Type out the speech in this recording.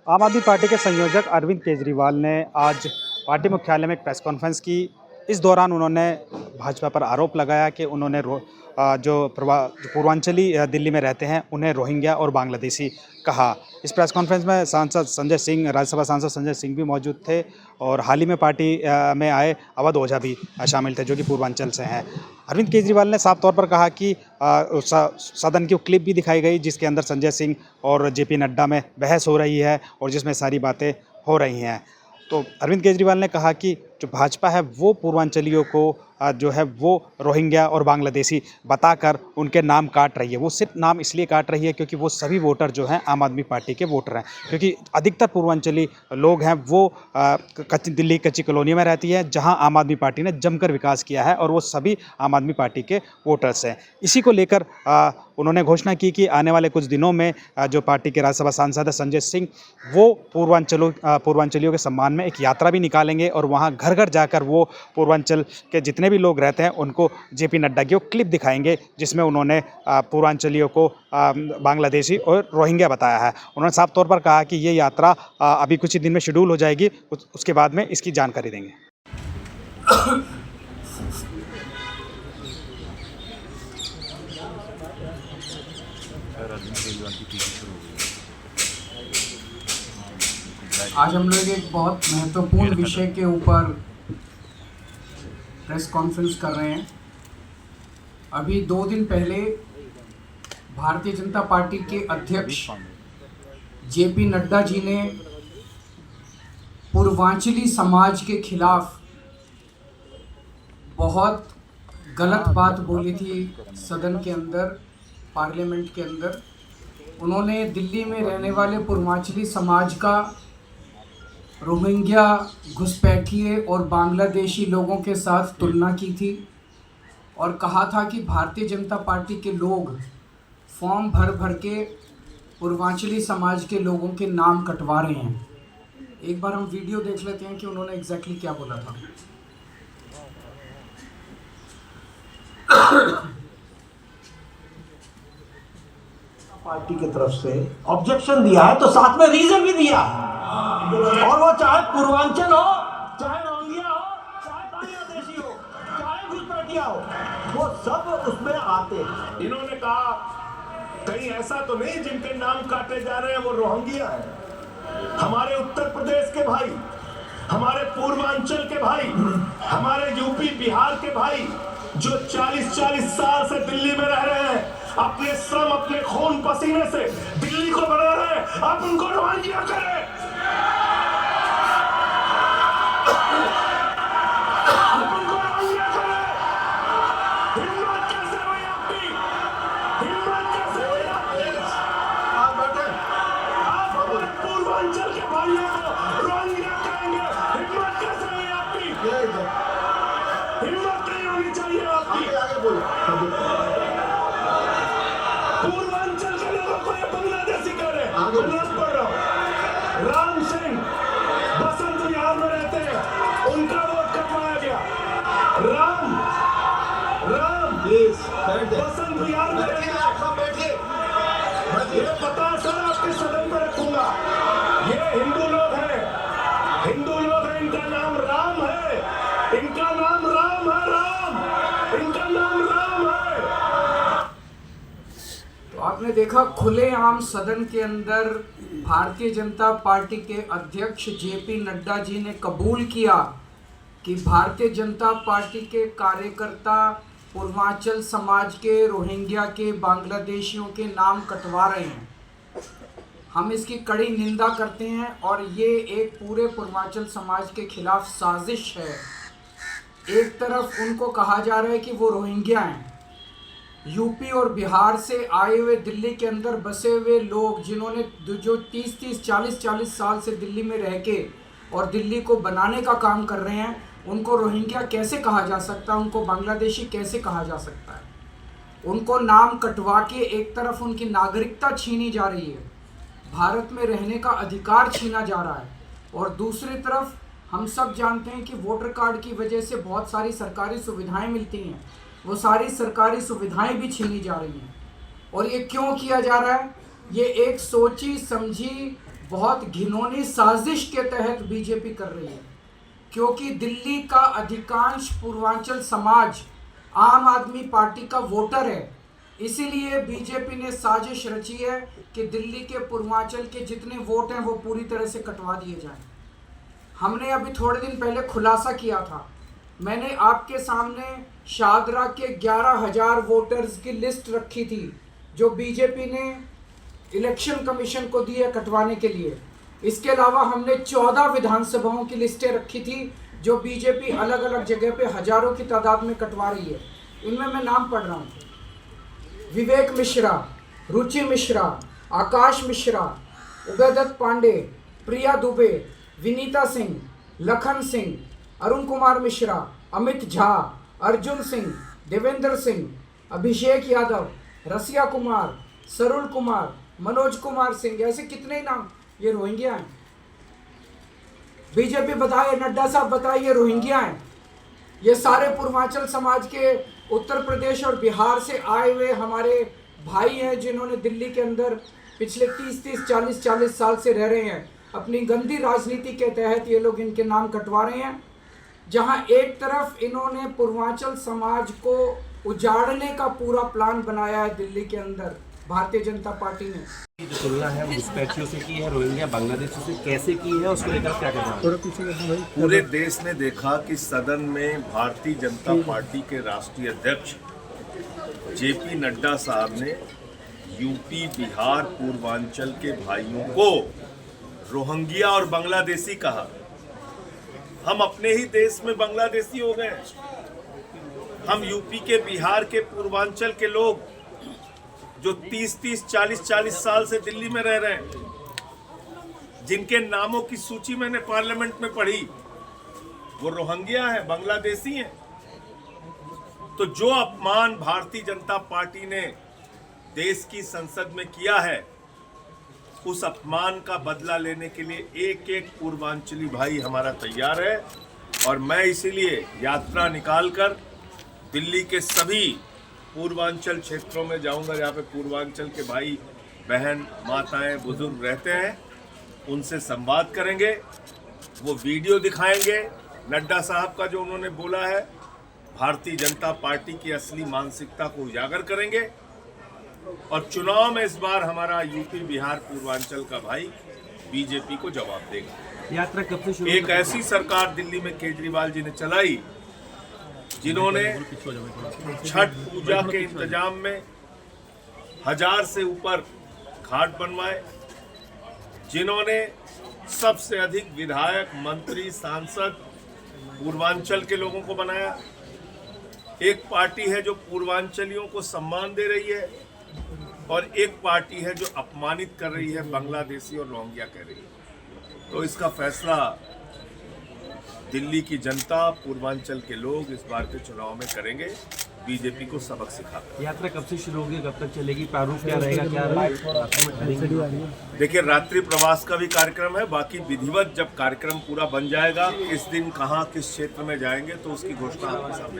आम आदमी पार्टी के संयोजक अरविंद केजरीवाल ने आज पार्टी मुख्यालय में एक प्रेस कॉन्फ्रेंस की। इस दौरान उन्होंने भाजपा पर आरोप लगाया कि उन्होंने जो पूर्वांचली दिल्ली में रहते हैं उन्हें रोहिंग्या और बांग्लादेशी कहा। इस प्रेस कॉन्फ्रेंस में सांसद संजय सिंह, राज्यसभा सांसद संजय सिंह भी मौजूद थे और हाल ही में पार्टी में आए अवध ओझा भी शामिल थे, जो कि पूर्वांचल से हैं। अरविंद केजरीवाल ने साफ तौर पर कहा कि सदन की क्लिप भी दिखाई गई जिसके अंदर संजय सिंह और जेपी नड्डा में बहस हो रही है और जिसमें सारी बातें हो रही हैं। तो अरविंद केजरीवाल ने कहा कि जो भाजपा है वो पूर्वांचलियों को जो है वो रोहिंग्या और बांग्लादेशी बताकर उनके नाम काट रही है। वो सिर्फ नाम इसलिए काट रही है क्योंकि वो सभी वोटर जो हैं आम आदमी पार्टी के वोटर हैं, क्योंकि अधिकतर पूर्वांचली लोग हैं वो दिल्ली कच्ची कॉलोनियों में रहती है जहां आम आदमी पार्टी ने जमकर विकास किया है और वो सभी आम आदमी पार्टी के वोटर्स हैं। इसी को लेकर उन्होंने घोषणा की कि आने वाले कुछ दिनों में जो पार्टी के राज्यसभा सांसद है संजय सिंह, वो पूर्वांचलियों के सम्मान में एक यात्रा भी निकालेंगे और वहाँ घर घर जाकर वो पूर्वांचल के जितने भी लोग रहते हैं उनको जेपी नड्डा की वो क्लिप दिखाएंगे जिसमें उन्होंने पूर्वांचलियों को बांग्लादेशी और रोहिंग्या बताया है। उन्होंने साफ तौर पर कहा कि ये यात्रा अभी कुछ ही दिन में शेड्यूल हो जाएगी, उसके बाद में इसकी जानकारी देंगे। आज हम लोग एक बहुत महत्वपूर्ण विषय के ऊपर प्रेस कॉन्फ्रेंस कर रहे हैं। अभी 2 दिन पहले भारतीय जनता पार्टी के अध्यक्ष जेपी नड्डा जी ने पूर्वांचली समाज के खिलाफ बहुत गलत बात बोली थी सदन के अंदर, पार्लियामेंट के अंदर। उन्होंने दिल्ली में रहने वाले पूर्वांचली समाज का रोहिंग्या, घुसपैठिए और बांग्लादेशी लोगों के साथ तुलना की थी और कहा था कि भारतीय जनता पार्टी के लोग फॉर्म भर भर के पूर्वांचली समाज के लोगों के नाम कटवा रहे हैं। एक बार हम वीडियो देख लेते हैं कि उन्होंने एग्जैक्टली क्या बोला था। पार्टी की तरफ से ऑब्जेक्शन दिया है तो साथ में रीजन भी दिया है, और वो चाहे पूर्वांचल हो, चाहे रोहिंग्या हो, चाहे बांग्लादेशी हो, चाहे घुसपैठिया हो, वो सब उसमें आते हैं। इन्होंने कहा कहीं ऐसा तो नहीं जिनके नाम काटे जा रहे हैं वो रोहिंग्या है। हमारे उत्तर प्रदेश के भाई, हमारे पूर्वांचल के भाई, हमारे यूपी बिहार के भाई जो 40-40 साल से दिल्ली में रह रहे हैं, अपने श्रम, अपने खून पसीने से दिल्ली को बना रहे हैं, आप उनको रोहिंग्या करें। पूर्वांचल के भाइयों को रोहिंग्या करेंगे, हिम्मत कैसे हुई आपकी? हिम्मत नहीं होनी चाहिए आपकी। पूर्वांचल के लोगों को ये बांग्लादेशी कह रहे हैं। मैं नाम पढ़ रहा हूँ, राम सिंह बसंत विहार में रहते हैं, उनका वोट कटवाया गया। राम बसंत विहार में रहते हैं। ये पता सर आपके सदन में रखूंगा। ये हिंदू लोग हैं, इनका नाम राम है, इनका नाम राम है, इनका नाम राम है। तो आपने देखा खुलेआम सदन के अंदर भारतीय जनता पार्टी के अध्यक्ष जेपी नड्डा जी ने कबूल किया कि भारतीय जनता पार्टी के कार्यकर्ता पूर्वांचल समाज के, रोहिंग्या के, बांग्लादेशियों के नाम कटवा रहे हैं। हम इसकी कड़ी निंदा करते हैं और ये एक पूरे पूर्वांचल समाज के खिलाफ साजिश है। एक तरफ उनको कहा जा रहा है कि वो रोहिंग्या हैं, यूपी और बिहार से आए हुए दिल्ली के अंदर बसे हुए लोग जिन्होंने जो 30-30, 40-40 साल से दिल्ली में रह के और दिल्ली को बनाने का काम कर रहे हैं, उनको रोहिंग्या कैसे कहा जा सकता है, उनको बांग्लादेशी कैसे कहा जा सकता है? उनको नाम कटवा के एक तरफ उनकी नागरिकता छीनी जा रही है, भारत में रहने का अधिकार छीना जा रहा है, और दूसरी तरफ हम सब जानते हैं कि वोटर कार्ड की वजह से बहुत सारी सरकारी सुविधाएं मिलती हैं, वो सारी सरकारी सुविधाएं भी छीनी जा रही हैं। और ये क्यों किया जा रहा है? ये एक सोची समझी बहुत घिनौनी साजिश के तहत बीजेपी कर रही है, क्योंकि दिल्ली का अधिकांश पूर्वांचल समाज आम आदमी पार्टी का वोटर है। इसीलिए बीजेपी ने साजिश रची है कि दिल्ली के पूर्वांचल के जितने वोट हैं वो पूरी तरह से कटवा दिए जाएं। हमने अभी थोड़े दिन पहले खुलासा किया था, मैंने आपके सामने शादरा के 11,000 वोटर्स की लिस्ट रखी थी जो बीजेपी ने इलेक्शन कमीशन को दी है कटवाने के लिए। इसके अलावा हमने 14 विधानसभाओं की लिस्टें रखी थी जो बीजेपी अलग अलग जगह पे हजारों की तादाद में कटवा रही है। इनमें मैं नाम पढ़ रहा हूँ: विवेक मिश्रा, रुचि मिश्रा, आकाश मिश्रा, उदयदत्त पांडे, प्रिया दुबे, विनीता सिंह, लखन सिंह, अरुण कुमार मिश्रा, अमित झा, अर्जुन सिंह, देवेंद्र सिंह, अभिषेक यादव, रसिया कुमार, सरुल कुमार, मनोज कुमार सिंह, ऐसे कितने ही नाम। ये रोहिंग्या हैं। बीजेपी बताए, नड्डा साहब बताइए, रोहिंग्या हैं। ये सारे पूर्वांचल समाज के उत्तर प्रदेश और बिहार से आए हुए हमारे भाई हैं जिन्होंने दिल्ली के अंदर पिछले 30-30, 40-40 साल से रह रहे हैं। अपनी गंदी राजनीति के तहत ये लोग इनके नाम कटवा रहे हैं। जहां एक तरफ इन्होंने पूर्वांचल समाज को उजाड़ने का पूरा प्लान बनाया है दिल्ली के अंदर भारतीय जनता पार्टी ने। जो तुलना है वो घुसपैठियों से की है, रोहिंग्या बांग्लादेशियों से कैसे की है, उसको लेकर क्या कहना है? पूरे देश ने देखा कि सदन में भारतीय जनता पार्टी के राष्ट्रीय अध्यक्ष जेपी नड्डा साहब ने यूपी, बिहार, पूर्वांचल के भाइयों को रोहिंग्या और बांग्लादेशी कहा। हम अपने ही देश में बांग्लादेशी हो गए। हम यूपी के, बिहार के, पूर्वांचल के लोग जो 30-30, 40-40 साल से दिल्ली में रह रहे हैं, जिनके नामों की सूची मैंने पार्लियामेंट में पढ़ी, वो रोहिंग्या है, बांग्लादेशी हैं। तो जो अपमान भारतीय जनता पार्टी ने देश की संसद में किया है, उस अपमान का बदला लेने के लिए एक एक पूर्वांचली भाई हमारा तैयार है। और मैं इसीलिए यात्रा निकालकर दिल्ली के सभी पूर्वांचल क्षेत्रों में जाऊंगा जहाँ पे पूर्वांचल के भाई बहन, माताएं, बुजुर्ग रहते हैं। उनसे संवाद करेंगे, वो वीडियो दिखाएंगे नड्डा साहब का जो उन्होंने बोला है, भारतीय जनता पार्टी की असली मानसिकता को उजागर करेंगे। और चुनाव में इस बार हमारा यूपी, बिहार, पूर्वांचल का भाई बीजेपी को जवाब देगा। यात्रा कब से शुरू? एक ऐसी सरकार दिल्ली में केजरीवाल जी ने चलाई जिन्होंने छठ पूजा के इंतजाम में 1000 से ऊपर घाट बनवाए, जिन्होंने सबसे अधिक विधायक, मंत्री, सांसद पूर्वांचल के लोगों को बनाया। एक पार्टी है जो पूर्वांचलियों को सम्मान दे रही है और एक पार्टी है जो अपमानित कर रही है, बांग्लादेशी और रोहिंग्या कह रही है। तो इसका फैसला दिल्ली की जनता, पूर्वांचल के लोग इस बार के चुनाव में करेंगे, बीजेपी को सबक सिखाकर। यात्रा कब से शुरू होगी, कब तक चलेगी, प्रारूप क्या रहेगा, क्या रहेगा? देखिए, रात्रि प्रवास का भी कार्यक्रम है। बाकी विधिवत जब कार्यक्रम पूरा बन जाएगा, किस दिन, कहाँ, किस क्षेत्र में जाएंगे, तो उसकी घोषणा आपके सामने